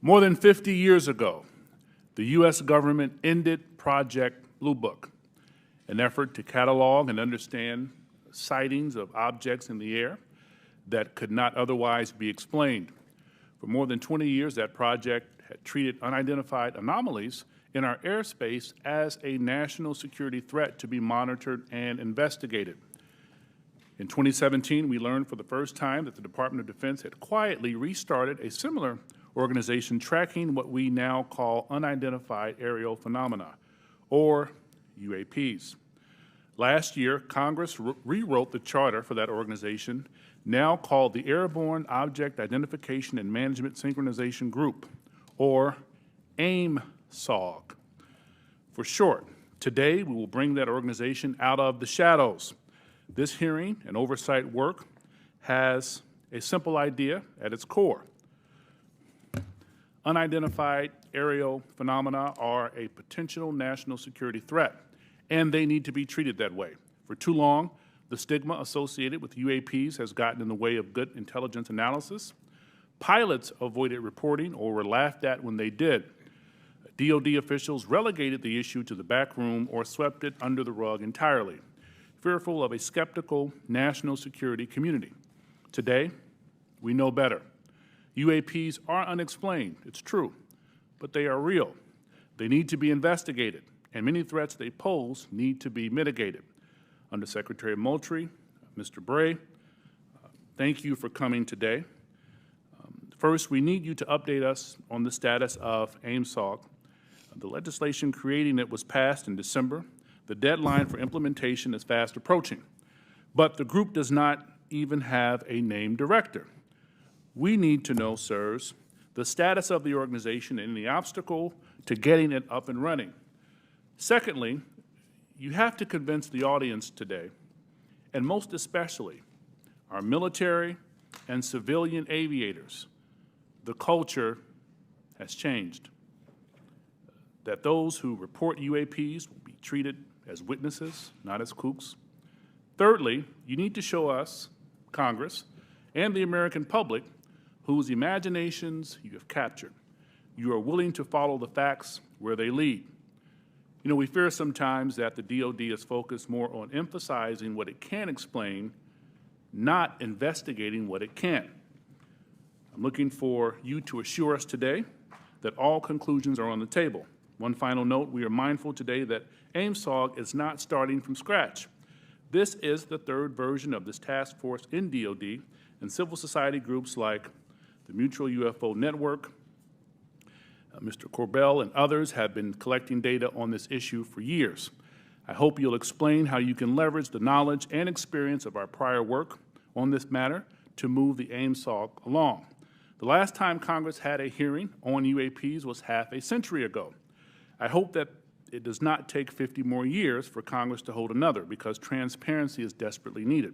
More than 50 years ago, the U.S. government ended Project Blue Book, an effort to catalog and understand sightings of objects in the air that could not otherwise be explained. For more than 20 years, that project had treated unidentified anomalies in our airspace as a national security threat to be monitored and investigated. In 2017, we learned for the first time that the Department of Defense had quietly restarted a similar organization tracking what we now call unidentified aerial phenomena, or UAPs. Last year, Congress rewrote the charter for that organization, now called the Airborne Object Identification and Management Synchronization Group, or AIM-SOG. For short, today we will bring that organization out of the shadows. This hearing and oversight work has a simple idea at its core. Unidentified aerial phenomena are a potential national security threat, and they need to be treated that way. For too long, the stigma associated with UAPs has gotten in the way of good intelligence analysis. Pilots avoided reporting or were laughed at when they did. DoD officials relegated the issue to the back room or swept it under the rug entirely, fearful of a skeptical national security community. Today, we know better. UAPs are unexplained, it's true, but they are real. They need to be investigated, and many threats they pose need to be mitigated. Undersecretary Moultrie, Mr. Bray, thank you for coming today. First, we need you to update us on the status of AIM-SOG. The legislation creating it was passed in December. The deadline for implementation is fast approaching, but the group does not even have a named director. We need to know, sirs, the status of the organization and the obstacle to getting it up and running. Secondly, you have to convince the audience today, and most especially our military and civilian aviators, the culture has changed. That those who report UAPs will be treated as witnesses, not as kooks. Thirdly, you need to show us, Congress, and the American public whose imaginations you have captured. You are willing to follow the facts where they lead. You know, we fear sometimes that the DoD is focused more on emphasizing what it can explain, not investigating what it can't. I'm looking for you to assure us today that all conclusions are on the table. One final note, we are mindful today that AIM-SOG is not starting from scratch. This is the third version of this task force in DoD, and civil society groups like the Mutual UFO Network, Mr. Corbell and others have been collecting data on this issue for years. I hope you'll explain how you can leverage the knowledge and experience of our prior work on this matter to move the AIM-SOG along. The last time Congress had a hearing on UAPs was half a century ago. I hope that it does not take 50 more years for Congress to hold another, because transparency is desperately needed.